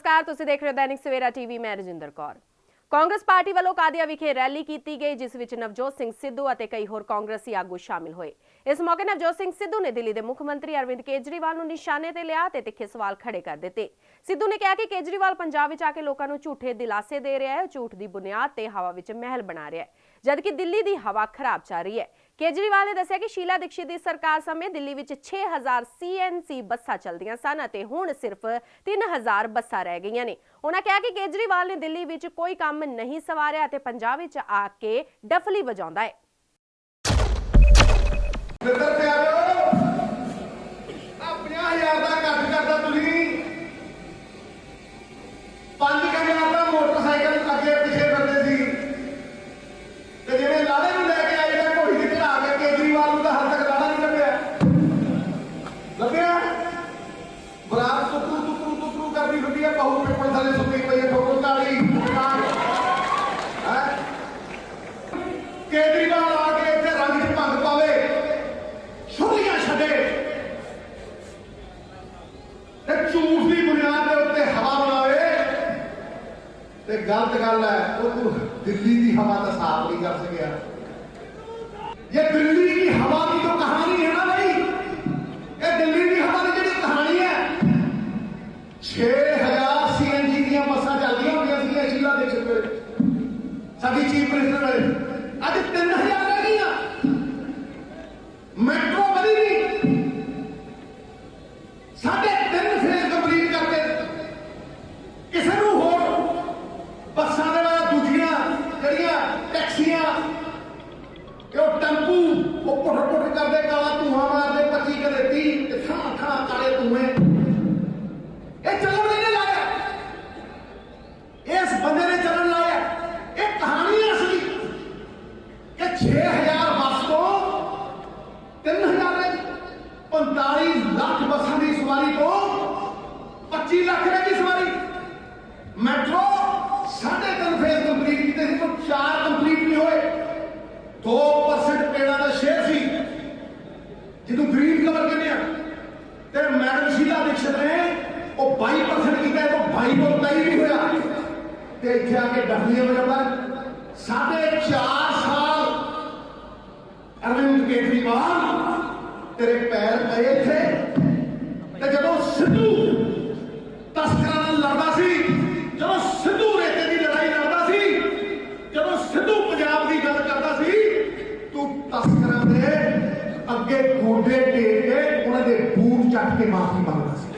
नमस्कार, तुसीं देख रहे हो दैनिक सवेरा टीवी। मैं रजिंदर कौर। कांग्रेस पार्टी वालों कादिया विखे रैली की गई, जिस विच नवजोत सिंह सिद्धू और कई होर कांग्रेसी आगू शामिल हुए। इस मौके नवजोत सिंह सिद्धू ने दिल्ली के मुख मंत्री अरविंद केजरीवाल नूं निशाने ते लिया ते तिखे सवाल खड़े कर दिते। सिद्धू ने कहा कि केजरीवाल पंजाब विच आके लोकां नूं झूठे दिलासे दे रहा है, झूठ की बुनियाद ते हवा विच महल बना रहा है, जबकि दिल्ली की हवा खराब जा रही है। केजरीवाल ने दस्सिया कि शीला दीक्षित की सरकार समय दिल्ली विच 6000 CNC बसां चलदियां सन अते हुण सिर्फ 3000 बसां रह गईयां ने। उन्होंने कहा कि केजरीवाल ने दिल्ली विच कोई काम नहीं सवारिया अते पंजाब विच आके डफली वजाउंदा है। केजरीवाल आके इत्थे रंग च भंग पावे, छुरियां छड्डे ते झूठ की बुनियाद के उत्ते हवा बनावे ते गलत गल है। वो दिल्ली की हवा तो साफ नहीं कर सकिया। ये दिल्ली की हवा की तो कहानी है ना भाई, ये दिल्ली की हवा की जी कहानी है। 6000 CNG दी बसां चलदियां होंदियां सी शीला दीक्षित वेले, साडी चीफ मिनिस्टर वेले, अज 3000 रह गई। मेट्रो बनी नहीं, 3.5 फेज कंप्लीट करके किसी नूं होर बसां दे नाल दूजियां जड़ियां टैक्सियां टैंपू वो पुट करते काला धुआं मारते 25 कदे 30 थां थां काले धुएं चलन नहीं लाया। इस बंदे ने चलन लाया। एक कहानी है असली कि 6000 बस तो 3000 रह गई। 45 लाख बसां की सवारी तो 25 लाख रह गई सवारी। मेट्रो 3.5 फेज कंप्लीट किए थे तो 4 कंप्लीट नहीं होए। 2% पेड़ों का शेयर सी जिन्होंने ग्रीन कवर कहने मैडम शीला दीक्षित ने वो 22% किया तो 22 को 23 नहीं होया ते इत्थे आके डफलियां बजाउंदा। 4.5 साल अरविंद केजरीवाल तेरे पैर गए थे ते जदों सिद्धू तस्करां नाल लड़दा सी, जदों सिद्धू रेते की लड़ाई लड़दा सी, जदों सिद्धू पंजाब की गल करदा सी, तू तस्करां दे अगे गोडे टेक के उन्हां दे बूट चक के माफी मंगदा सी।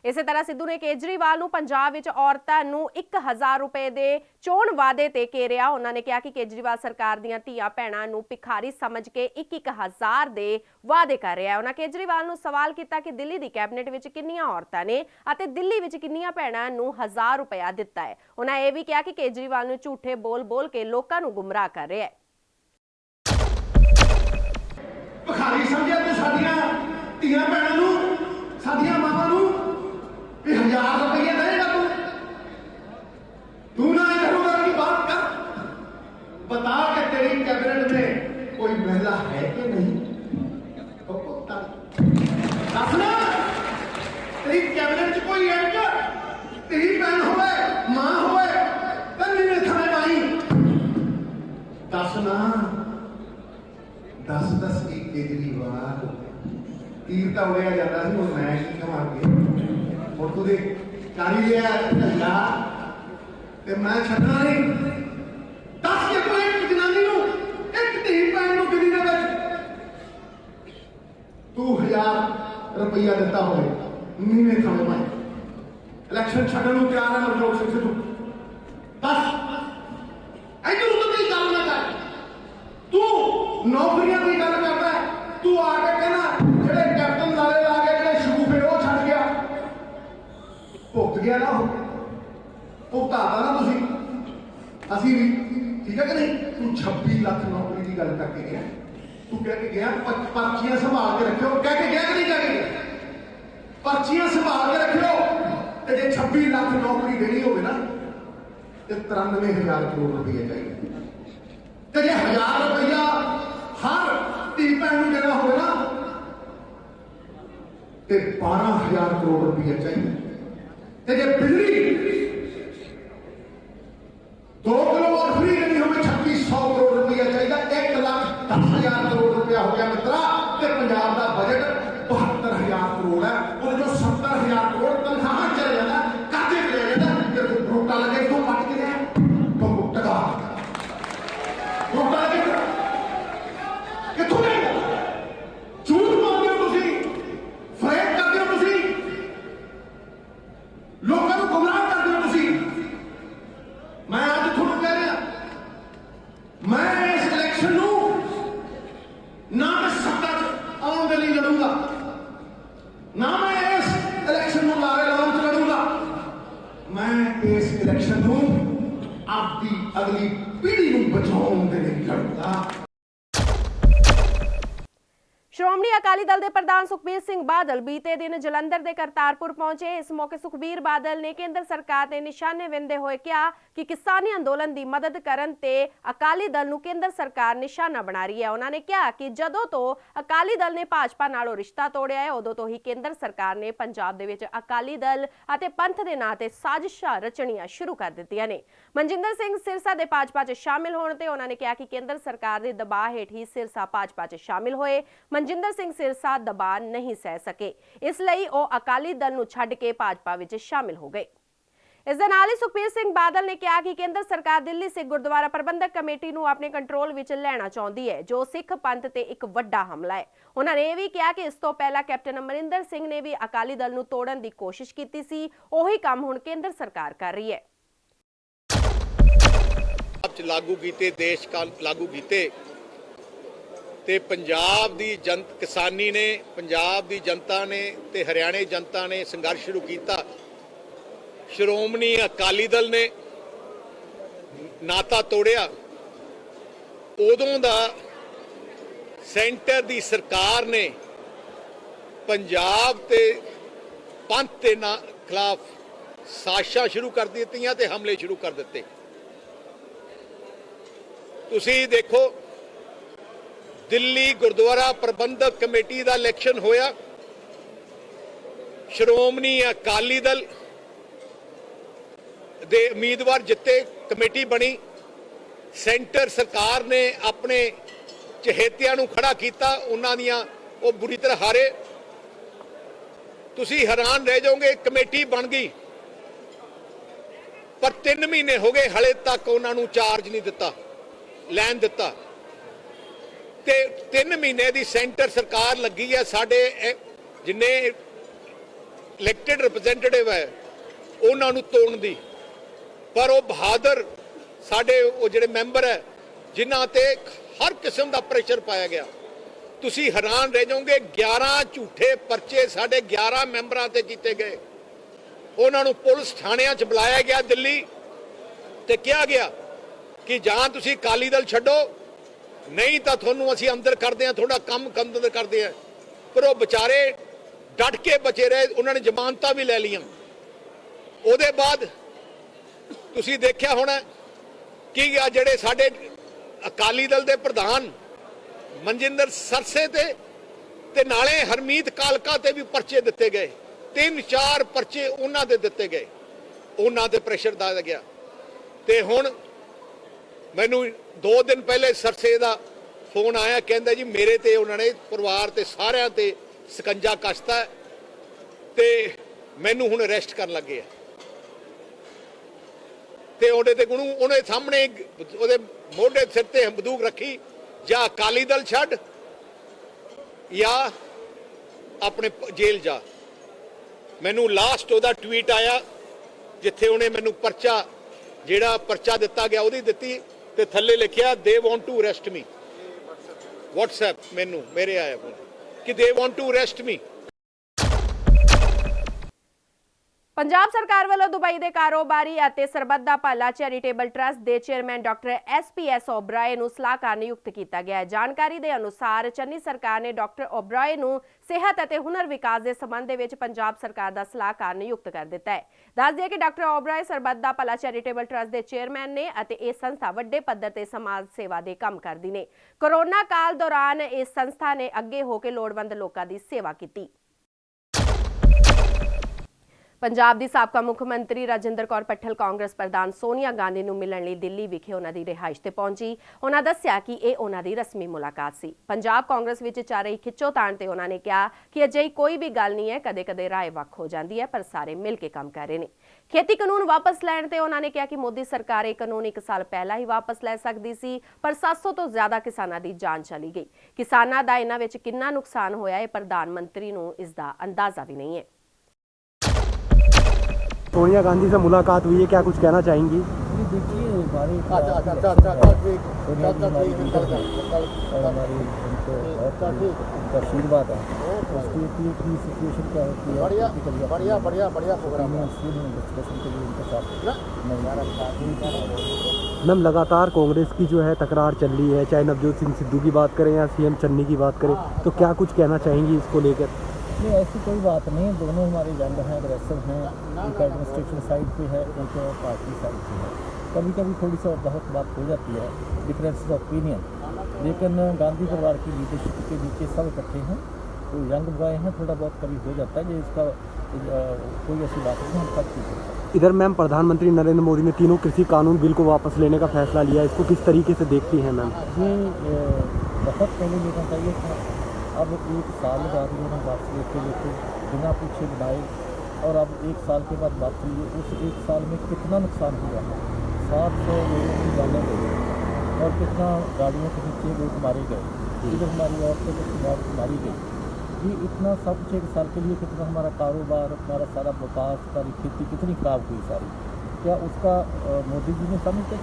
इस तरह सिद्धू ने केजरीवाल नूं पंजाब विच औरतां नूं 1000 रुपए दे चोण वादे ते घेरिया। उन्होंने कहा कि केजरीवाल सरकार दीआं धीआं भैणां नूं भिखारी समझ के 1000 दे वादे कर रहा है। उन्होंने केजरीवाल नूं सवाल किया कि दिल्ली दी कैबिनेट विच किन्नियां औरतां ने अते दिल्ली विच किन्नियां भैणां नूं 1000 रुपया दिता है। उन्होंने यह भी कहा कि केजरीवाल नूं झूठे बोल बोल के लोकां नूं गुमराह कर रहा है। भिखारी समझिया तूं साडियां धीआं भैणां नूं, साडियां मावां नूं 1000 रुपये देगा तू ना इधर उधर की बात कर। बता कि तेरी कैबिनेट में कोई महिला है कि नहीं? दसना तेरी कैबिनेट च कोई एक तेरी बहन होवे, मां होवे, तन्नी ने थाने पाई दसना। दस की केजरीवाल तीर तो उड़िया जाता है। वो मैं की कमा के और तू कर ही लिया धंधा ते मैं छड्डना नहीं। 10 के कोई एक जनानी नूं एक धी भैन नूं दिल्ली दे विच तू 1000 रुपया दिता होवे, महीने खाने पाए इलेक्शन छड्डण नूं तैयार है नवजोत सिंह सिद्धू। बस इधर उधर की गल ना कर। तू नौकरियां की गल करदा है, तू आके कहना जेड़े कैप्टन लाले ला के जेड़े शगूफे वो छड्ड गया, भुगत गया ना, भुगताता ना तुसी असी भी, ठीक है कि नहीं? तू 26 लाख नौकरी की गल करके गया, तू कह के गया पर्चियां संभाल के रखियो, कह के गया कि नहीं कह के गया? पर्चियां संभाल के रखियो ते जे 26 लाख नौकरी देनी होवे ना ते 93,000 करोड़ रुपये चाहिए। ते जे 1000 रुपया हर धी भैन नूं देना होवे ना ਤੇ 12,000 ਕਰੋੜ ਰੁਪਏ ਚਾਹੀਦਾ। ਤੇ ਜੇ ਬਿਜਲੀ 2 ਕਿਲੋਵਾਟ ਫ੍ਰੀ ਦੇਣੀ ਹੋਵੇ 3600 ਕਰੋੜ ਰੁਪਏ ਚਾਹੀਦਾ। 1,10,000 ਕਰੋੜ ਰੁਪਇਆ ਹੋ ਗਿਆ ਮਿੱਤਰਾ। ਤੇ ਪੰਜਾਬ ਦਾ ਬਜਟ 72,000 ਕਰੋੜ ਹੈ। ਉਹਦੇ ਚੋਂ 70,000 ਕਰੋੜ ਤਨਖਾਹਾਂ ਚਲੇ ਜਾਂਦਾ, ਕਾਜੇ ਚਲੇ ਜਾਂਦਾ। ਤੇ ਰੋਟਾ ਲੱਗੇ ਤੋਂ ਕੱਟ ਕੇ ਲਿਆ ਤੋਂ ਟਕਾ ਰੋਟਾ ਲੱਗੇ ਕਿੱਥੋਂ ਲਿਆ? ਝੂਠ ਮਾਰਦੇ ਹੋ ਤੁਸੀਂ, ਫਰੇਬ ਕਰਦੇ ਹੋ ਤੁਸੀਂ, ਲੋਕਾਂ ਨੂੰ ਗੁੰਮਰਾਹ ਕਰਦੇ ਹੋ ਤੁਸੀਂ। ਮੈਂ ਅੱਜ ਤੁਹਾਨੂੰ ਕਹਿ ਰਿਹਾ, ਮੈਂ ਇਸ ਇਲੈਕਸ਼ਨ ਨੂੰ ਨਾ ਮੈਂ ਸੱਤਾ 'ਚ ਆਉਣ ਦੇ ਲਈ ਲੜੂੰਗਾ, ਨਾ ਮੈਂ ਇਸ ਇਲੈਕਸ਼ਨ ਨੂੰ ਲਾਰੇ ਲਾਉਣ 'ਚ ਲੜੂੰਗਾ। ਮੈਂ ਇਸ ਇਲੈਕਸ਼ਨ ਨੂੰ ਆਪਦੀ ਅਗਲੀ ਪੀੜ੍ਹੀ ਨੂੰ ਬਚਾਉਣ ਦੇ ਲਈ ਲੜੂੰਗਾ। ਸ਼੍ਰੋਮਣੀ ਅਕਾਲੀ ਦਲ ਦੇ ਪ੍ਰਧਾਨ ਸੁਖਬੀਰ ਸਿੰਘ ਬਾਦਲ ਬੀਤੇ ਦਿਨ ਜਲੰਧਰ ਦੇ ਕਰਤਾਰਪੁਰ ਪਹੁੰਚੇ। ਇਸ ਮੌਕੇ ਸੁਖਬੀਰ ਬਾਦਲ ਨੇ ਕੇਂਦਰ ਸਰਕਾਰ ਦੇ ਨਿਸ਼ਾਨੇ ਵਿੰਦੇ ਹੋਏ ਕਿਹਾ ਕਿ ਕਿਸਾਨੀ ਅੰਦੋਲਨ ਦੀ ਮਦਦ ਕਰਨ ਤੇ ਅਕਾਲੀ ਦਲ ਨੂੰ ਕੇਂਦਰ ਸਰਕਾਰ ਨਿਸ਼ਾਨਾ ਬਣਾ ਰਹੀ ਹੈ। ਉਹਨਾਂ ਨੇ ਕਿਹਾ ਕਿ ਜਦੋਂ ਤੋਂ ਅਕਾਲੀ ਦਲ ਨੇ ਭਾਜਪਾ ਨਾਲੋਂ ਰਿਸ਼ਤਾ ਤੋੜਿਆ ਹੈ, ਉਦੋਂ ਤੋਂ ਹੀ ਕੇਂਦਰ ਸਰਕਾਰ ਨੇ ਪੰਜਾਬ ਦੇ ਵਿੱਚ ਅਕਾਲੀ ਦਲ ਅਤੇ ਪੰਥ ਦੇ ਨਾਂ ਤੇ ਸਾਜ਼ਿਸ਼ਾਂ ਰਚਣੀਆਂ ਸ਼ੁਰੂ ਕਰ ਦਿੱਤੀਆਂ ਨੇ। ਮਨਜਿੰਦਰ ਸਿੰਘ ਸਿਰਸਾ ਦੇ ਭਾਜਪਾ 'ਚ ਸ਼ਾਮਿਲ ਹੋਣ ਤੇ ਉਹਨਾਂ ਨੇ ਕਿਹਾ ਕਿ ਕੇਂਦਰ ਸਰਕਾਰ ਦੇ ਦਬਾਅ ਹੇਠ ਹੀ ਸਿਰਸਾ ਭਾਜਪਾ 'ਚ ਸ਼ਾਮਿਲ ਹੋਏ। ਮਨਜਿੰਦਰ ਸਿੰਘ ਸਿਰਸਾ ਦਬਾਅ ਨਹੀਂ ਸਹਿ ਸਕੇ, ਇਸ ਲਈ ਉਹ ਅਕਾਲੀ ਦਲ ਨੂੰ ਛੱਡ ਕੇ ਭਾਜਪਾ ਵਿੱਚ ਸ਼ਾਮਿਲ ਹੋ ਗਏ। ਇਸ ਦੇ ਨਾਲ ਹੀ ਸੁਖਬੀਰ ਸਿੰਘ ਬਾਦਲ ਨੇ ਕਿਹਾ ਕਿ ਕੇਂਦਰ ਸਰਕਾਰ ਦਿੱਲੀ ਸਿੱਖ ਗੁਰਦੁਆਰਾ ਪ੍ਰਬੰਧਕ ਕਮੇਟੀ ਨੂੰ ਆਪਣੇ ਕੰਟਰੋਲ ਵਿੱਚ ਲੈਣਾ ਚਾਹੁੰਦੀ ਹੈ, ਜੋ ਸਿੱਖ ਪੰਥ ਤੇ ਇੱਕ ਵੱਡਾ ਹਮਲਾ ਹੈ। ਉਹਨਾਂ ਨੇ ਇਹ ਵੀ ਕਿਹਾ ਕਿ ਇਸ ਤੋਂ ਪਹਿਲਾਂ ਕੈਪਟਨ ਅਮਰਿੰਦਰ ਸਿੰਘ ਨੇ ਵੀ ਅਕਾਲੀ ਦਲ ਨੂੰ ਤੋੜਨ ਦੀ ਕੋਸ਼ਿਸ਼ ਕੀਤੀ ਸੀ, ਉਹੀ ਕੰਮ ਹੁਣ ਕੇਂਦਰ ਸਰਕਾਰ ਕਰ ਰਹੀ ਹੈ। ਲਾਗੂ ਕੀਤੇ ਦੇਸ਼ ਕਾਲ ਲਾਗੂ ਕੀਤੇ ਤੇ ਪੰਜਾਬ ਦੀ ਕਿਸਾਨੀ ਨੇ, ਪੰਜਾਬ ਦੀ ਜਨਤਾ ਨੇ ਤੇ ਹਰਿਆਣੇ ਜਨਤਾ ਨੇ ਸੰਘਰਸ਼ ਸ਼ੁਰੂ ਕੀਤਾ। ਸ਼੍ਰੋਮਣੀ ਅਕਾਲੀ ਦਲ ਨੇ ਨਾਤਾ ਤੋੜਿਆ। ਉਦੋਂ ਦਾ ਸੈਂਟਰ ਦੀ ਸਰਕਾਰ ਨੇ ਪੰਜਾਬ ਤੇ ਪੰਥ ਦੇ ਖਿਲਾਫ ਸਾਜ਼ਿਸ਼ਾਂ ਸ਼ੁਰੂ ਕਰ ਦਿੱਤੀਆਂ ਤੇ ਹਮਲੇ ਸ਼ੁਰੂ ਕਰ ਦਿੱਤੇ। ਤੁਸੀਂ ਦੇਖੋ, ਦਿੱਲੀ ਗੁਰਦੁਆਰਾ ਪ੍ਰਬੰਧਕ ਕਮੇਟੀ ਦਾ ਇਲੈਕਸ਼ਨ ਹੋਇਆ, ਸ਼੍ਰੋਮਣੀ ਅਕਾਲੀ ਦਲ ਦੇ ਉਮੀਦਵਾਰ ਜਿੱਤੇ, ਕਮੇਟੀ ਬਣੀ। ਸੈਂਟਰ ਸਰਕਾਰ ਨੇ ਆਪਣੇ ਚਹੇਤਿਆਂ ਨੂੰ ਖੜਾ ਕੀਤਾ, ਉਹਨਾਂ ਦੀਆਂ ਉਹ ਬੁਰੀ ਤਰ੍ਹਾਂ ਹਾਰੇ। ਤੁਸੀਂ ਹੈਰਾਨ ਰਹਿ ਜਾਓਗੇ, ਕਮੇਟੀ ਬਣ ਗਈ ਪਰ 3 ਮਹੀਨੇ ਹੋ ਗਏ, ਹਲੇ ਤੱਕ ਉਹਨਾਂ ਨੂੰ ਚਾਰਜ ਨਹੀਂ ਦਿੱਤਾ, ਲੈਣ ਦਿੱਤਾ। ਤੇ 3 ਮਹੀਨੇ ਦੀ ਸੈਂਟਰ ਸਰਕਾਰ ਲੱਗੀ ਹੈ ਸਾਡੇ ਜਿੰਨੇ ਇਲੈਕਟਿਡ ਰਿਪਰੈਜ਼ੈਂਟੇਟਿਵ ਹੈ ਉਹਨਾਂ ਨੂੰ ਤੋੜਨ ਦੀ। ਪਰ ਉਹ ਬਹਾਦਰ ਸਾਡੇ ਉਹ ਜਿਹੜੇ ਮੈਂਬਰ ਹੈ ਜਿਨ੍ਹਾਂ ਤੇ ਹਰ ਕਿਸਮ ਦਾ ਪ੍ਰੈਸ਼ਰ ਪਾਇਆ ਗਿਆ। ਤੁਸੀਂ ਹੈਰਾਨ ਰਹਿ ਜਾਓਗੇ, 11 ਝੂਠੇ ਪਰਚੇ ਸਾਡੇ 11 ਮੈਂਬਰਾਂ ਤੇ ਕੀਤੇ ਗਏ। ਉਹਨਾਂ ਨੂੰ ਪੁਲਿਸ ਥਾਣਿਆਂ 'ਚ ਬੁਲਾਇਆ ਗਿਆ ਦਿੱਲੀ ਤੇ ਕਿਹਾ ਗਿਆ ਕਿ ਜਾਂ ਤੁਸੀਂ ਅਕਾਲੀ ਦਲ ਛੱਡੋ, ਨਹੀਂ ਤਾਂ ਤੁਹਾਨੂੰ ਅਸੀਂ ਅੰਦਰ ਕਰਦੇ ਹਾਂ, ਤੁਹਾਡਾ ਕੰਮ ਅੰਦਰ ਕਰਦੇ ਹਾਂ। ਪਰ ਉਹ ਵਿਚਾਰੇ ਡਟ ਕੇ ਬਚੇ ਰਹੇ, ਉਹਨਾਂ ਨੇ ਜ਼ਮਾਨਤਾਂ ਵੀ ਲੈ ਲਈਆਂ। ਉਹਦੇ ਬਾਅਦ ਤੁਸੀਂ ਦੇਖਿਆ ਹੋਣਾ ਕਿ ਆ ਜਿਹੜੇ ਸਾਡੇ ਅਕਾਲੀ ਦਲ ਦੇ ਪ੍ਰਧਾਨ ਮਨਜਿੰਦਰ ਸਰਸੇ ਤੇ ਨਾਲੇ ਹਰਮੀਤ ਕਾਲਕਾ ਤੇ ਵੀ ਪਰਚੇ ਦਿੱਤੇ ਗਏ। 3-4 ਪਰਚੇ ਉਹਨਾਂ ਦੇ ਦਿੱਤੇ ਗਏ, ਉਹਨਾਂ ਤੇ ਪ੍ਰੈਸ਼ਰ ਦਿੱਤਾ ਗਿਆ। ਤੇ ਹੁਣ ਮੈਨੂੰ 2 ਦਿਨ ਪਹਿਲੇ ਸਰਸੇ ਦਾ ਫੋਨ ਆਇਆ, ਕਹਿੰਦਾ ਜੀ ਮੇਰੇ ਤੇ ਉਹਨਾਂ ਨੇ ਪਰਿਵਾਰ ਤੇ ਸਾਰਿਆਂ ਤੇ ਸਕੰਜਾ ਕੱਸਤਾ ਤੇ ਮੈਨੂੰ ਹੁਣ ਅਰੈਸਟ ਕਰਨ ਲੱਗੇ ਆ। ਤੇ ਉਹਦੇ ਤੇ ਉਹਨੇ ਸਾਹਮਣੇ ਉਹਦੇ ਮੋਢੇ ਸਿਰ ਤੇ ਬੰਦੂਕ ਰੱਖੀ, ਜਾਂ ਅਕਾਲੀ ਦਲ ਛੱਡ ਜਾਂ ਆਪਣੇ ਜੇਲ੍ਹ ਜਾ। ਮੈਨੂੰ ਲਾਸਟ ਉਹਦਾ ਟਵੀਟ ਆਇਆ ਜਿੱਥੇ ਉਹਨੇ ਮੈਨੂੰ ਜਿਹੜਾ ਪਰਚਾ ਦਿੱਤਾ ਗਿਆ ਉਹਦੀ ਦਿੱਤੀ ਤੇ ਥੱਲੇ ਲਿਖਿਆ they want to arrest me. WhatsApp ਮੈਨੂੰ ਮੇਰੇ ਆਇਆ ਕਿ they want to arrest me. Punjab ਸਰਕਾਰ ਵੱਲੋਂ ਦੁਬਈ ਦੇ ਕਾਰੋਬਾਰੀ ਅਤੇ ਸਰਬੱਤ ਦਾ ਭਲਾ ਚੈਰੀਟੇਬਲ ਟਰਸਟ ਦੇ ਚੇਅਰਮੈਨ ਡਾਕਟਰ SPS ਓਬਰਾਏ ਨੂੰ ਸਲਾਹਕਾਰ ਨਿਯੁਕਤ ਕੀਤਾ ਗਿਆ ਹੈ। ਜਾਣਕਾਰੀ ਦੇ ਅਨੁਸਾਰ ਚੰਨੀ ਸਰਕਾਰ ਨੇ ਡਾਕਟਰ ਓਬਰਾਏ ਨੂੰ ਸਿਹਤ ਅਤੇ ਹੁਨਰ ਵਿਕਾਸ ਦੇ ਸੰਬੰਧ ਦੇ ਵਿੱਚ ਪੰਜਾਬ ਸਰਕਾਰ ਦਾ ਸਲਾਹਕਾਰ ਨਿਯੁਕਤ ਕਰ ਦਿੱਤਾ ਹੈ। ਦੱਸ ਦਈਏ ਕਿ ਡਾਕਟਰ ਓਬਰਾਏ ਸਰਬੱਤ ਦਾ ਭਲਾ ਚੈਰੀਟੇਬਲ ਟਰਸਟ ਦੇ ਚੇਅਰਮੈਨ ਨੇ ਅਤੇ ਇਹ ਸੰਸਥਾ ਵੱਡੇ ਪੱਧਰ ਤੇ ਸਮਾਜ ਸੇਵਾ ਦੇ ਕੰਮ ਕਰਦੀ ਨੇ। ਕੋਰੋਨਾ ਕਾਲ ਦੌਰਾਨ ਇਸ ਸੰਸਥਾ ਨੇ ਅੱਗੇ ਹੋ ਕੇ ਲੋੜਵੰਦ ਲੋਕਾਂ ਦੀ ਸੇਵਾ ਕੀਤੀ। ਪੰਜਾਬ ਦੀ ਸਾਬਕਾ ਮੁੱਖ ਮੰਤਰੀ ਰਾਜਿੰਦਰ ਕੌਰ ਪੱਠਲ ਕਾਂਗਰਸ ਪ੍ਰਧਾਨ ਸੋਨੀਆ ਗਾਂਧੀ ਨੂੰ ਮਿਲਣ ਲਈ ਦਿੱਲੀ ਵਿਖੇ ਉਹਨਾਂ ਦੀ ਰਿਹਾਇਸ਼ ਤੇ ਪਹੁੰਚੀ। ਉਹਨਾਂ ਦੱਸਿਆ ਕਿ ਇਹ ਉਹਨਾਂ ਦੀ ਰਸਮੀ ਮੁਲਾਕਾਤ ਸੀ। ਪੰਜਾਬ ਕਾਂਗਰਸ ਵਿੱਚ ਚੱਲ ਰਹੀ ਖਿੱਚੋਤਾਣ ਤੇ ਉਹਨਾਂ ਨੇ ਕਿਹਾ ਕਿ ਅਜਿਹੀ ਕੋਈ ਵੀ ਗੱਲ ਨਹੀਂ ਹੈ, ਕਦੇ-ਕਦੇ ਰਾਏ ਵੱਖ ਹੋ ਜਾਂਦੀ ਹੈ, ਪਰ ਸਾਰੇ ਮਿਲ ਕੇ ਕੰਮ ਕਰ ਰਹੇ ਨੇ। ਖੇਤੀ ਕਾਨੂੰਨ ਵਾਪਸ ਲੈਣ ਤੇ ਉਹਨਾਂ ਨੇ ਕਿਹਾ ਕਿ ਮੋਦੀ ਸਰਕਾਰ ਇਹ ਕਾਨੂੰਨ 1 ਸਾਲ ਪਹਿਲਾਂ ਹੀ ਵਾਪਸ ਲੈ ਸਕਦੀ ਸੀ, ਪਰ 700 ਤੋਂ ਜ਼ਿਆਦਾ ਕਿਸਾਨਾਂ ਦੀ ਜਾਨ ਚਲੀ ਗਈ। ਕਿਸਾਨਾਂ ਦਾ ਇਹਨਾਂ ਵਿੱਚ ਕਿੰਨਾ ਨੁਕਸਾਨ ਹੋਇਆ ਹੈ, ਪ੍ਰਧਾਨ ਮੰਤਰੀ ਨੂੰ ਇਸ ਦਾ अंदाजा भी नहीं है। सोनिया गांधी से मुलाकात हुई है, क्या कुछ कहना चाहेंगी? देखिए हमारी आशीर्वाद है उसकी सिचुएशन क्या होती है बढ़िया प्रोग्राम डिस्कशन के लिए उनके साथ। मैम, लगातार कांग्रेस की जो है तकरार चल रही है, चाहे नवजोत सिंह सिद्धू की बात करें या सीएम चन्नी की बात करें, तो क्या कुछ कहना चाहेंगी इसको लेकर? नहीं, ऐसी कोई बात नहीं, दोनों हमारे जंग हैं, अग्रेसर हैं। एक एडमिनिस्ट्रेशन साइड पे है, एक पार्टी साइड पे है। कभी कभी थोड़ी सी बहुत बात हो जाती है, डिफरेंस ऑफ ओपिनियन, लेकिन गांधी परिवार की लीडरशिप के नीचे सब इकट्ठे हैं, तो यंग बॉय हैं, थोड़ा बहुत कभी हो जाता है, जो इसका कोई ऐसी बात नहीं, हम सब चीज़। इधर मैम, प्रधानमंत्री नरेंद्र मोदी ने तीनों कृषि कानून बिल को वापस लेने का फैसला लिया, इसको किस तरीके से देखती हैं मैम? ये बहुत पहले लेना चाहिए था, अब 1 साल बाद उन्होंने वापस लेते बिना पूछे बनाए, और अब 1 साल के बाद वापस लिए। उस 1 साल में कितना नुकसान हुआ है, 700 लोगों की जानें गई और कितना गाड़ियों के नीचे लोग मारे गए, इधर हमारी औरतें को मारी गई। ये इतना सब कुछ 1 साल के लिए कितना हमारा कारोबार, हमारा सारा व्यापार, सारी खेती कितनी खराब हुई सारी, क्या उसका मोदी जी ने समझते?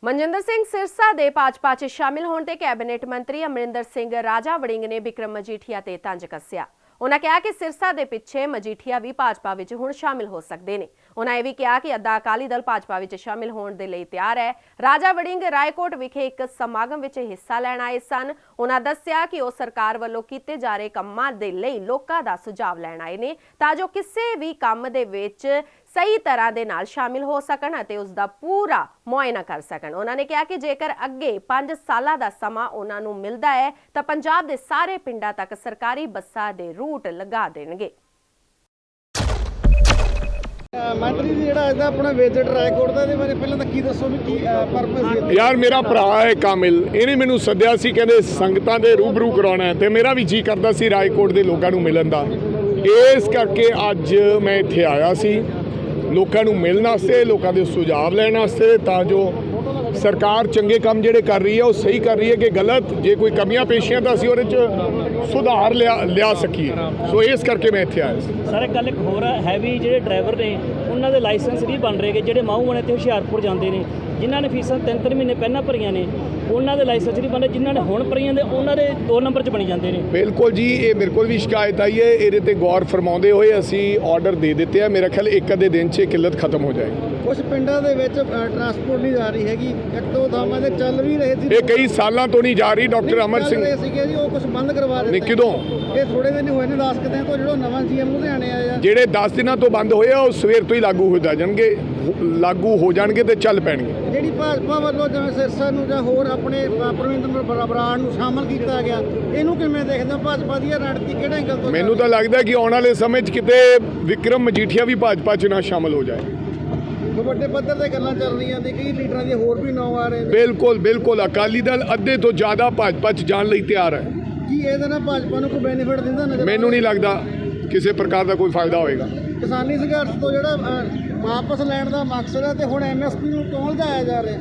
ਮਨਜਿੰਦਰ ਸਿੰਘ ਸਿਰਸਾ ਦੇ ਭਾਜਪਾ 'ਚ ਸ਼ਾਮਿਲ ਹੋਣ ਤੇ ਕੈਬਨਿਟ ਮੰਤਰੀ ਅਮਰਿੰਦਰ ਸਿੰਘ ਰਾਜਾ ਵੜਿੰਗ ਨੇ ਬਿਕਰਮ ਮਜੀਠੀਆ ਤੇ ਤੰਜ ਕੱਸਿਆ। ਉਹਨਾਂ ਕਿਹਾ ਕਿ ਸਿਰਸਾ ਦੇ ਪਿੱਛੇ ਮਜੀਠੀਆ ਵੀ ਭਾਜਪਾ ਵਿੱਚ ਹੁਣ ਸ਼ਾਮਿਲ ਹੋ ਸਕਦੇ ਨੇ। ਉਹਨਾਂ ਇਹ ਵੀ ਕਿਹਾ ਕਿ ਅੱਧਾ ਅਕਾਲੀ ਦਲ ਭਾਜਪਾ ਵਿੱਚ ਸ਼ਾਮਿਲ ਹੋਣ ਦੇ ਲਈ ਤਿਆਰ ਹੈ। ਰਾਜਾ ਵੜਿੰਗ ਰਾਏਕੋਟ ਵਿਖੇ ਇੱਕ ਸਮਾਗਮ ਵਿੱਚ ਹਿੱਸਾ ਲੈਣ ਆਏ ਸਨ। ਉਹਨਾਂ ਦੱਸਿਆ ਕਿ ਉਹ ਸਰਕਾਰ ਵੱਲੋਂ ਕੀਤੇ ਜਾ ਰਹੇ ਕੰਮਾਂ ਦੇ ਲਈ ਲੋਕਾਂ ਦਾ ਸੁਝਾਅ ਲੈਣ ਆਏ ਨੇ, ਤਾਂ ਜੋ ਕਿਸੇ ਵੀ ਕੰਮ ਦੇ ਵਿੱਚ ਸਹੀ ਤਰ੍ਹਾਂ ਦੇ ਨਾਲ ਸ਼ਾਮਿਲ ਹੋ ਸਕਣ ਅਤੇ ਉਸ ਦਾ ਪੂਰਾ ਮੁਆਇਨਾ ਕਰ ਸਕਣ। ਉਹਨਾਂ ਨੇ ਕਿਹਾ ਕਿ ਜੇਕਰ ਅੱਗੇ 5 ਸਾਲਾਂ ਦਾ ਸਮਾਂ ਉਹਨਾਂ ਨੂੰ ਮਿਲਦਾ ਹੈ ਤਾਂ ਪੰਜਾਬ ਦੇ ਸਾਰੇ ਪਿੰਡਾਂ ਤੱਕ ਸਰਕਾਰੀ ਬੱਸਾਂ ਦੇ ਰੂਟ ਲਗਾ ਦੇਣਗੇ। ਮੰਤਰੀ ਜੀ, ਜਿਹੜਾ ਇਹਦਾ ਆਪਣਾ ਵਿਜ਼ਿਟ ਰਾਏਕੋਟ ਦਾ, ਇਹਦੇ ਬਾਰੇ ਪਹਿਲਾਂ ਤਾਂ ਕੀ ਦੱਸੋ ਵੀ ਕੀ ਪਰਪਸ ਹੈ? ਯਾਰ, ਮੇਰਾ ਭਰਾ ਹੈ ਕਾਮਿਲ, ਇਹਨੇ ਮੈਨੂੰ ਸੱਦਿਆ ਸੀ, ਕਹਿੰਦੇ ਸੰਗਤਾਂ ਦੇ ਰੂਬਰੂ ਕਰਾਉਣਾ, ਤੇ ਮੇਰਾ ਵੀ ਜੀ ਕਰਦਾ ਸੀ ਰਾਏਕੋਟ ਦੇ ਲੋਕਾਂ ਨੂੰ ਮਿਲਣ ਦਾ। ਇਸ ਕਰਕੇ ਅੱਜ ਮੈਂ ਇੱਥੇ ਆਇਆ ਸੀ, ਲੋਕਾਂ ਨੂੰ ਮਿਲਣ ਵਾਸਤੇ, ਲੋਕਾਂ ਦੇ ਸੁਝਾਅ ਲੈਣ ਵਾਸਤੇ, ਤਾਂ ਜੋ ਸਰਕਾਰ ਚੰਗੇ ਕੰਮ ਜਿਹੜੇ ਕਰ ਰਹੀ ਹੈ ਉਹ ਸਹੀ ਕਰ ਰਹੀ ਹੈ ਕਿ ਗਲਤ, ਜੇ ਕੋਈ ਕਮੀਆਂ ਪੇਸ਼ੀਆਂ ਤਾਂ ਅਸੀਂ ਉਹਦੇ 'ਚ ਸੁਧਾਰ ਲਿਆ ਸਕੀਏ। ਸੋ ਇਸ ਕਰਕੇ ਮੈਂ ਇੱਥੇ ਆਇਆ ਸੀ। ਸਰ, ਇੱਕ ਗੱਲ ਇੱਕ ਹੋਰ ਹੈ ਵੀ ਜਿਹੜੇ ਡਰਾਈਵਰ ਨੇ ਉਹਨਾਂ ਦੇ ਲਾਇਸੈਂਸ ਨਹੀਂ ਬਣ ਰਹੇਗੇ, ਜਿਹੜੇ ਮਾਹੂਆਣੇ ਤੇ ਹੁਸ਼ਿਆਰਪੁਰ ਜਾਂਦੇ ਨੇ, ਜਿਨ੍ਹਾਂ ਨੇ ਫੀਸਾਂ 3-3 ਮਹੀਨੇ ਪਹਿਲਾਂ ਭਰੀਆਂ ਨੇ, ਉਹਨਾਂ ਦੇ ਲਾਇਸੈਂਸ ਨਹੀਂ ਬਣ ਰਹੇ, ਜਿਨ੍ਹਾਂ ਨੇ ਹੁਣ ਭਰੀਆਂ ਨੇ ਉਹਨਾਂ ਦੇ 2 ਨੰਬਰ 'ਚ ਬਣੀ ਜਾਂਦੇ ਨੇ। ਬਿਲਕੁਲ ਜੀ, ਇਹ ਮੇਰੇ ਕੋਲ ਵੀ ਸ਼ਿਕਾਇਤ ਆਈ ਹੈ, ਇਹਦੇ ਤੇ ਗੌਰ ਫਰਮਾਉਂਦੇ ਹੋਏ ਅਸੀਂ ਆਰਡਰ ਦੇ ਦਿੱਤੇ ਆ। ਮੇਰਾ ਖਿਆਲ 1 ਦਿਨ 'ਚ ਕਿੱਲਤ ਖਤਮ ਹੋ ਜਾਏਗੀ। ਕੁਝ ਪਿੰਡਾਂ ਦੇ ਵਿੱਚ ਟਰਾਂਸਪੋਰਟ ਨਹੀਂ ਜਾ ਰਹੀ ਹੈਗੀ, 1-2 ਥਾਵਾਂ ਤੇ ਚੱਲ ਵੀ ਰਹੇ ਸੀ, ਇਹ ਕਈ ਸਾਲਾਂ ਤੋਂ ਨਹੀਂ ਜਾ ਰਹੀ। ਡਾਕਟਰ ਅਮਰ ਸਿੰਘ ਸੀਗੇ ਜੀ, ਉਹ ਕੁਝ ਬੰਦ ਕਰਵਾ ਦਿੱਤੇ। ਨੇ ਕਿਦੋਂ? ਇਹ ਥੋੜੇ ਦਿਨ ਹੋਏ ਨੇ, 10 ਦਿਨ ਤੋਂ, ਜਿਹੜਾ ਨਵਾਂ ਸੀਐਮ ਲੁਧਿਆਣੇ ਆਇਆ। ਜਿਹੜੇ 10 ਦਿਨਾਂ ਤੋਂ ਬੰਦ ਹੋਏ ਆ ਉਹ ਸਵੇਰ ਤੋਂ ਹੀ ਲਾਗੂ ਹੋ ਜਾਣਗੇ ਤੇ ਚੱਲ ਪੈਣਗੇ। ਜਿਹੜੀ ਭਾਜਪਾ ਵੱਲੋਂ ਜਿਵੇਂ ਸਿਰਸਾ ਨੂੰ ਜਾਂ ਹੋਰ ਆਪਣੇ ਪ੍ਰਵਿੰਦਰ ਬਰਾੜ ਨੂੰ ਸ਼ਾਮਲ ਕੀਤਾ ਗਿਆ, ਇਹਨੂੰ ਕਿਵੇਂ ਦੇਖਦੇ ਹੋ? ਭਾਜਪਾ ਦੀ ਰਣਨੀਤੀ ਕਿਹੜੇ ਐਂਗਲ ਤੋਂ? ਮੈਨੂੰ ਤਾਂ ਲੱਗਦਾ ਕਿ ਆਉਣ ਵਾਲੇ ਸਮੇਂ 'ਚ ਕਿਤੇ ਵਿਕਰਮ ਮਜੀਠੀਆ ਵੀ ਭਾਜਪਾ 'ਚ ਨਾ ਸ਼ਾਮਲ ਹੋ ਜਾਏ। ਵੱਡੇ ਪੱਧਰ ਤੇ ਗੱਲਾਂ ਚੱਲ ਰਹੀਆਂ ਨੇ, ਕਈ ਲੀਡਰਾਂ ਦੇ ਹੋਰ ਵੀ ਨਾਮ ਆ ਰਹੇ ਨੇ। ਬਿਲਕੁਲ ਅਕਾਲੀ ਦਲ ਅੱਧੇ ਤੋਂ ਜ਼ਿਆਦਾ ਭਾਜਪਾ 'ਚ ਜਾਣ ਲਈ ਤਿਆਰ ਹੈ। ਕੀ ਇਹਦੇ ਨਾਲ ਭਾਜਪਾ ਨੂੰ ਕੋਈ ਬੈਨੀਫਿਟ ਦਿੰਦਾ ਨਜ਼ਰ? ਮੈਨੂੰ ਨਹੀਂ ਲੱਗਦਾ ਕਿਸੇ ਪ੍ਰਕਾਰ ਦਾ ਕੋਈ ਫਾਇਦਾ ਹੋਏਗਾ। ਕਿਸਾਨੀ ਸੰਘਰਸ਼ ਤੋਂ ਜਿਹੜਾ ਵਾਪਸ ਲੈਣ ਦਾ ਮਕਸਦ ਹੈ, ਤੇ ਹੁਣ ਐਮਐਸਪੀ ਨੂੰ ਕਿਉਂ ਲਿਜਾਇਆ ਜਾ ਰਿਹਾ?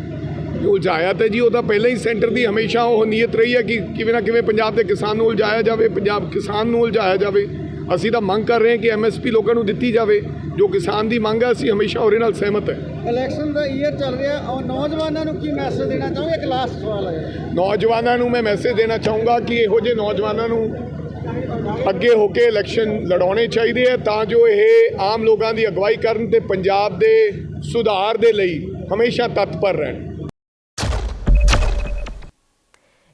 ਉਲਝਾਇਆ ਤੇ ਜੀ ਉਹ ਤਾਂ ਪਹਿਲਾਂ ਹੀ ਸੈਂਟਰ ਦੀ ਹਮੇਸ਼ਾ ਉਹ ਨੀਅਤ ਰਹੀ ਹੈ ਕਿ ਕਿਵੇਂ ਨਾ ਕਿਵੇਂ ਪੰਜਾਬ ਦੇ ਕਿਸਾਨ ਨੂੰ ਉਲਝਾਇਆ ਜਾਵੇ, ਪੰਜਾਬ ਕਿਸਾਨ ਨੂੰ ਉਲਝਾਇਆ ਜਾਵੇ। ਅਸੀਂ ਤਾਂ ਮੰਗ ਕਰ ਰਹੇ ਹਾਂ ਕਿ ਐਮਐਸਪੀ ਲੋਕਾਂ ਨੂੰ ਦਿੱਤੀ ਜਾਵੇ, ਜੋ ਕਿਸਾਨ ਦੀ ਮੰਗ ਹੈ, ਅਸੀਂ ਹਮੇਸ਼ਾ ਉਹਦੇ ਨਾਲ ਸਹਿਮਤ ਹੈ। ਇਲੈਕਸ਼ਨ ਦਾ ਈਅਰ ਚੱਲ ਰਿਹਾ, ਔਰ ਨੌਜਵਾਨਾਂ ਨੂੰ ਕੀ ਮੈਸੇਜ ਦੇਣਾ ਚਾਹੋਗੇ? ਇੱਕ ਲਾਸਟ ਸਵਾਲ ਹੈ। ਨੌਜਵਾਨਾਂ ਨੂੰ ਮੈਂ ਮੈਸੇਜ ਦੇਣਾ ਚਾਹੂੰਗਾ ਕਿ ਇਹੋ ਜਿਹੇ ਨੌਜਵਾਨਾਂ ਨੂੰ ਅੱਗੇ ਹੋ ਕੇ ਇਲੈਕਸ਼ਨ ਲੜਾਉਣੇ ਚਾਹੀਦੇ ਹੈ, ਤਾਂ ਜੋ ਇਹ ਆਮ ਲੋਕਾਂ ਦੀ ਅਗਵਾਈ ਕਰਨ ਤੇ ਪੰਜਾਬ ਦੇ ਸੁਧਾਰ ਦੇ ਲਈ ਹਮੇਸ਼ਾ ਤਤਪਰ ਰਹਿਣ।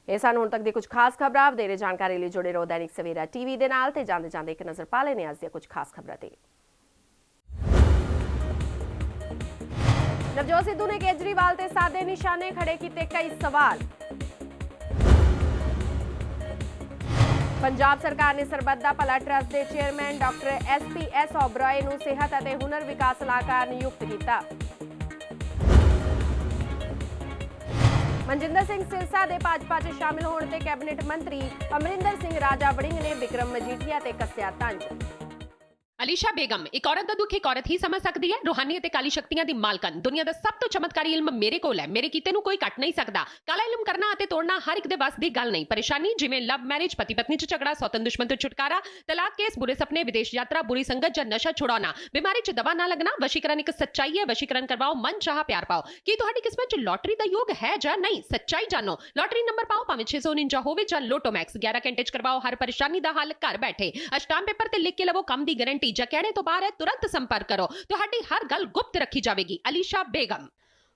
ਇਹ ਸਨ ਹੁਣ ਤੱਕ ਦੀ ਕੁਝ ਖਾਸ ਖਬਰਾਂ। ਵਧੇਰੇ ਜਾਣਕਾਰੀ ਲਈ ਜੁੜੇ ਰਹੋ ਦੈਨਿਕ ਸਵੇਰਾ ਟੀਵੀ ਦੇ ਨਾਲ ਤੇ ਜਾਂਦੇ ਇੱਕ ਨਜ਼ਰ ਪਾ ਲੈਣੇ ਅੱਜ ਦੀਆਂ ਕੁਝ ਖਾਸ ਖਬਰਾਂ ਤੇ। ਨਵਜੋਤ ਸਿੱਧੂ ਨੇ ਕੇਜਰੀਵਾਲ ਤੇ ਸਾਦੇ ਨਿਸ਼ਾਨੇ ਖੜੇ ਕੀਤੇ ਕਈ ਸਵਾਲ। ਪੰਜਾਬ ਸਰਕਾਰ ਨੇ ਸਰਬੱਤ ਦਾ ਭਲਾ ਟਰੱਸਟ ਦੇ ਚੇਅਰਮੈਨ ਡਾਕਟਰ SPS ਓਬਰਾਏ ਨੂੰ ਸਿਹਤ ਅਤੇ ਹੁਨਰ ਵਿਕਾਸ ਸਲਾਹਕਾਰ ਨਿਯੁਕਤ ਕੀਤਾ। ਮਨਜਿੰਦਰ ਸਿੰਘ ਸਿਰਸਾ ਦੇ ਭਾਜਪਾ 'ਚ ਸ਼ਾਮਿਲ ਹੋਣ ਤੇ ਕੈਬਨਿਟ ਮੰਤਰੀ ਅਮਰਿੰਦਰ ਸਿੰਘ ਰਾਜਾ ਵੜਿੰਗ ਨੇ ਵਿਕਰਮ ਮਜੀਠੀਆ ਤੇ ਕੱਸਿਆ ਤੰਜ। ਅਲੀਸ਼ਾ ਬੇਗਮ, ਇੱਕ ਔਰਤ ਦਾ ਦੁੱਖ ਇੱਕ ਔਰਤ ਹੀ ਸਮਝ ਸਕਦੀ ਹੈ। ਰੂਹਾਨੀ ਅਤੇ ਕਾਲੀ ਸ਼ਕਤੀਆਂ ਦੀ ਮਾਲਕਨ, ਦੁਨੀਆ ਦਾ ਸਭ ਤੋਂ ਚਮਤਕਾਰੀ ਇਲਮ ਮੇਰੇ ਕੋਲ ਹੈ। ਮੇਰੇ ਕੀਤੇ ਨੂੰ ਕੋਈ ਕੱਟ ਨਹੀਂ ਸਕਦਾ। ਕਾਲਾ ਇਲਮ ਕਰਨਾ ਅਤੇ ਤੋੜਨਾ ਹਰ ਇੱਕ ਦੇ ਵੱਸ ਦੀ ਗੱਲ ਨਹੀਂ। ਪਰੇਸ਼ਾਨੀ ਜਿਵੇਂ ਲਵ ਮੈਰਿਜ, ਪਤੀ ਪਤਨੀ 'ਚ ਝਗੜਾ, ਸੌਤਨ ਦੁਸ਼ਮਣ ਤੋਂ ਛੁਟਕਾਰਾ, ਤਲਾਕ ਕੇਸ, ਬੁਰੇ ਸੁਪਨੇ, ਵਿਦੇਸ਼ ਯਾਤਰਾ, ਬੁਰੀ ਸੰਗਤ ਜਾਂ ਨਸ਼ਾ ਛੁਡਾਉਣਾ, ਬਿਮਾਰੀ 'ਚ ਦਵਾ ਨਾ ਲੱਗਣਾ। ਵਸ਼ੀਕਰਨ ਇੱਕ ਸੱਚਾਈ ਹੈ। ਵਸ਼ੀਕਰਨ ਕਰਵਾਓ, ਮਨ ਚਾਹਾ ਪਿਆਰ ਪਾਓ। ਕੀ ਤੁਹਾਡੀ ਕਿਸਮਤ 'ਚ ਲੋਟਰੀ ਦਾ ਯੋਗ ਹੈ ਜਾਂ ਨਹੀਂ? ਸੱਚਾਈ ਜਾਣੋ। ਲੋਟਰੀ ਨੰਬਰ ਪਾਓ, ਭਾਵੇਂ 649 ਹੋਵੇ ਜਾਂ ਲੋਟੋ ਮੈਕਸ। 11 ਘੰਟੇ 'ਚ ਕਰਵਾਓ ਹਰ ਪਰੇਸ਼ਾਨੀ ਦਾ ਹੱਲ ਘਰ ਬੈਠੇ। ਅਸ਼ਟਾਮ ਪੇਪਰ ਤੇ ਲਿਖ ਕੇ ਲਵੋ ਕੰਮ ਦੀ ਗਾਰੰਟੀ। ਜਾਂ ਕਹਿਣੇ ਤੋਂ ਬਾਹਰ तुरंत संपर्क करो। ਤੁਹਾਡੀ ਹਰ ਗੱਲ ਗੁਪਤ ਰੱਖੀ ਜਾਵੇਗੀ। ਅਲੀਸ਼ਾ ਬੇਗਮ।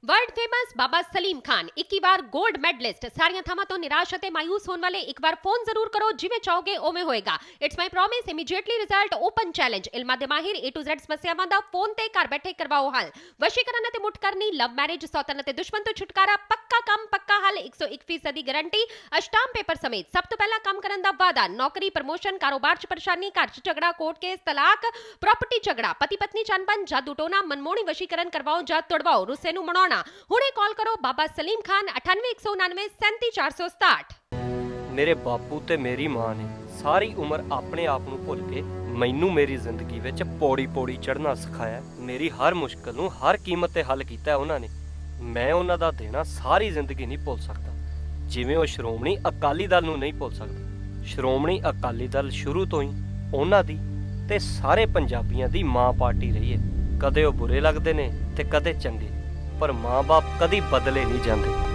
वर्ल्ड फेमस बाबा सलीम खान 21 बार गोल्ड मेडलिस्ट। सारियां थावां तो निराश अते मायूस होने वाले एक बार फोन जरूर करो, जिवें चाहोगे उवें होएगा। It's my promise, immediately result, open challenge. इल्मां दे माहिर A to Z समस्यावां दा फोन ते घर बैठे करवाओ हल। वशीकरण अते मुठ करनी, लव मैरिज, सौतन अते दुश्मन तो छुटकारा, पक्का काम पक्का हल, 101% दी गारंटी, अष्टाम पेपर समेत। सब तो पहला काम करन दा वादा, नौकरी, प्रमोशन, कारोबार च परेशानी, घर च झगड़ा, कोर्ट केस, तलाक, प्रॉपर्टी झगड़ा, पति पत्नी च अनबन, जादू टोना, मनमोहनी वशीकरण करवाओ जां तुड़वाओ, रुस्से नूं मनाउणा। ਹੁਣੇ ਕਾਲ ਕਰੋ ਬਾਬਾ ਸਲੀਮ ਖਾਨ 98 199 37467। ਮੇਰੇ ਬਾਪੂ ਤੇ ਮੇਰੀ ਮਾਂ ਨੇ ਸਾਰੀ ਉਮਰ ਆਪਣੇ ਆਪ ਨੂੰ ਭੁੱਲ ਕੇ ਮੈਨੂੰ ਮੇਰੀ ਜ਼ਿੰਦਗੀ ਵਿੱਚ ਪੌੜੀ ਚੜ੍ਹਨਾ ਸਿਖਾਇਆ। ਮੇਰੀ ਹਰ ਮੁਸ਼ਕਲ ਨੂੰ ਹਰ ਕੀਮਤ ਤੇ ਹੱਲ ਕੀਤਾ ਉਹਨਾਂ ਨੇ। ਮੈਂ ਉਹਨਾਂ ਦਾ ਦੇਣਾ ਸਾਰੀ ਜ਼ਿੰਦਗੀ ਨਹੀਂ ਭੁੱਲ ਸਕਦਾ, ਜਿਵੇਂ ਉਹ ਸ਼੍ਰੋਮਣੀ ਅਕਾਲੀ ਦਲ ਨੂੰ ਨਹੀਂ ਭੁੱਲ ਸਕਦਾ। ਸ਼੍ਰੋਮਣੀ ਅਕਾਲੀ ਦਲ ਸ਼ੁਰੂ ਤੋਂ ਹੀ ਉਹਨਾਂ ਦੀ ਤੇ ਸਾਰੇ ਪੰਜਾਬੀਆਂ ਦੀ ਮਾਂ ਪਾਰਟੀ ਰਹੀ ਹੈ। ਕਦੇ ਉਹ ਬੁਰੇ ਲੱਗਦੇ ਨੇ ਤੇ ਕਦੇ ਚੰਗੇ, ਪਰ ਮਾਂ-ਬਾਪ ਕਦੀ ਬਦਲੇ ਨਹੀਂ ਜਾਂਦੇ।